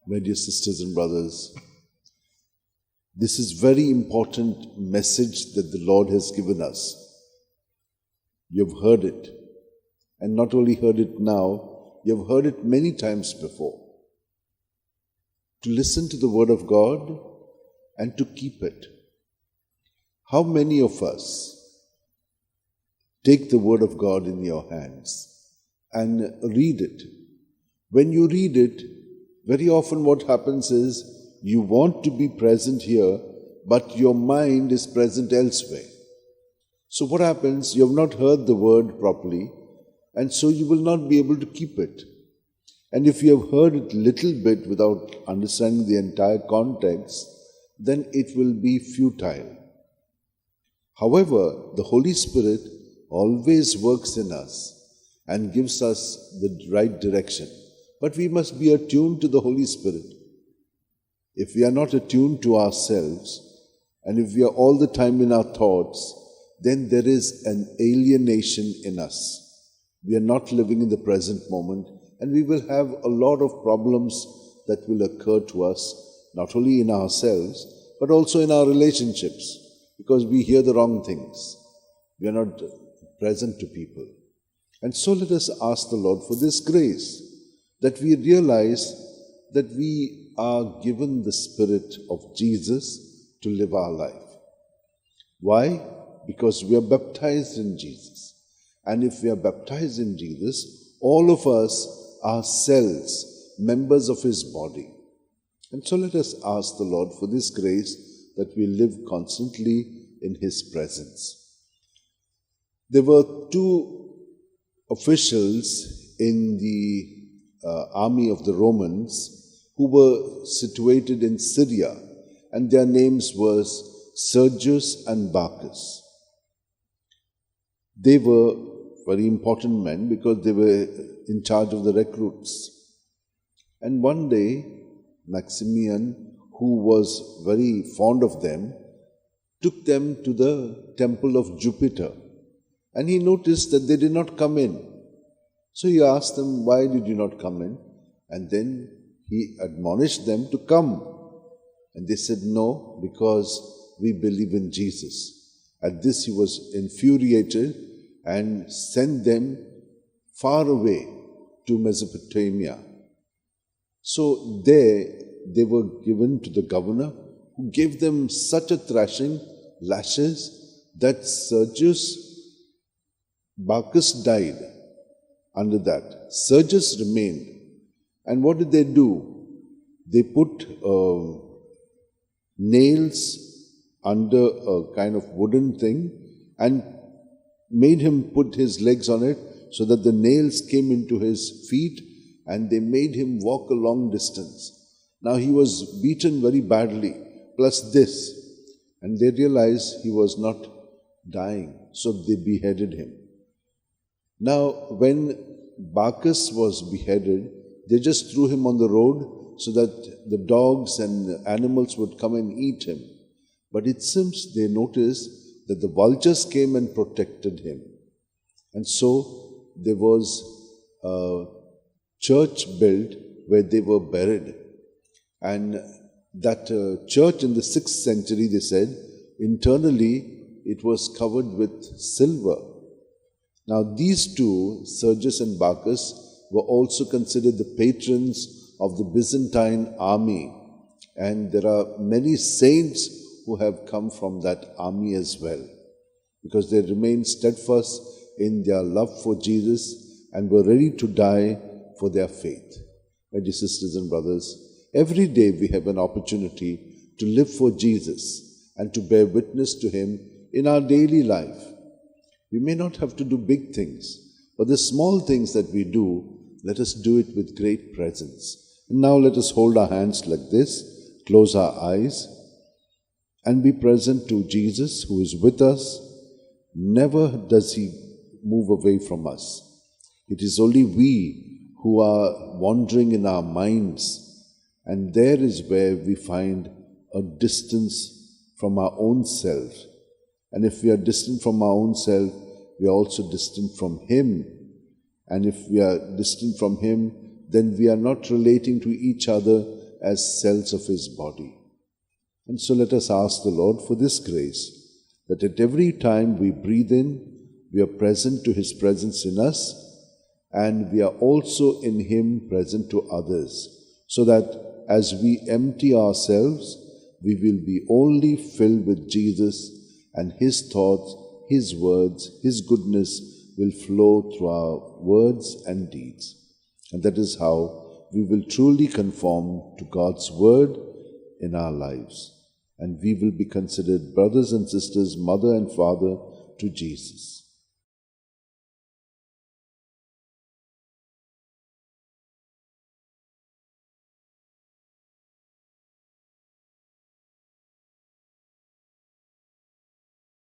My dear sisters and brothers, this is very important message that the Lord has given us. You've heard it, and not only heard it now, you've heard it many times before. To listen to the Word of God and to keep it. How many of us take the Word of God in your hands and read it? When you read it, very often what happens is you want to be present here, but your mind is present elsewhere. So what happens? You have not heard the Word properly, and so you will not be able to keep it. And if you have heard it little bit without understanding the entire context, then it will be futile. However, the Holy Spirit always works in us and gives us the right direction. But we must be attuned to the Holy Spirit. If we are not attuned to ourselves, and if we are all the time in our thoughts, then there is an alienation in us. We are not living in the present moment, and we will have a lot of problems that will occur to us, not only in ourselves, but also in our relationships, because we hear the wrong things. We are not present to people. And so let us ask the Lord for this grace, that we realize that we are given the Spirit of Jesus to live our life. Why? Because we are baptized in Jesus. And if we are baptized in Jesus, all of us are cells, members of His body. And so let us ask the Lord for this grace that we live constantly in His presence. There were two officials in the army of the Romans who were situated in Syria, and their names were Sergius and Bacchus. They were very important men because they were in charge of the recruits. And one day, Maximian, who was very fond of them, took them to the temple of Jupiter, and he noticed that they did not come in. So he asked them, why did you not come in? And then he admonished them to come. And they said, no, because we believe in Jesus. At this he was infuriated and sent them far away to Mesopotamia. So there they were given to the governor, who gave them such a thrashing, lashes, that Sergius Bacchus died under that. Sergius remained. And what did they do? They put nails under a kind of wooden thing and made him put his legs on it so that the nails came into his feet, and they made him walk a long distance. Now he was beaten very badly, plus this. And they realized he was not dying, so they beheaded him. Now, when Bacchus was beheaded, they just threw him on the road so that the dogs and animals would come and eat him. But it seems they noticed that the vultures came and protected him. And so there was a church built where they were buried. And that church in the 6th century, they said, internally it was covered with silver. Now these two, Sergius and Bacchus, were also considered the patrons of the Byzantine army. And there are many saints who have come from that army as well, because they remained steadfast in their love for Jesus and were ready to die for their faith. My dear sisters and brothers, every day we have an opportunity to live for Jesus and to bear witness to Him in our daily life. We may not have to do big things, but the small things that we do, let us do it with great presence. And now let us hold our hands like this, close our eyes, and be present to Jesus, who is with us. Never does He move away from us. It is only we who are wandering in our minds, and there is where we find a distance from our own self. And if we are distant from our own self, we are also distant from Him. And if we are distant from Him, then we are not relating to each other, as cells of his body. And so let us ask the Lord for this grace, that at every time we breathe in, we are present to his presence in us, and we are also in him present to others, so that as we empty ourselves, we will be only filled with Jesus, and his thoughts, his words, his goodness will flow through our words and deeds. And that is how we will truly conform to God's word in our lives. And we will be considered brothers and sisters, mother and father to Jesus.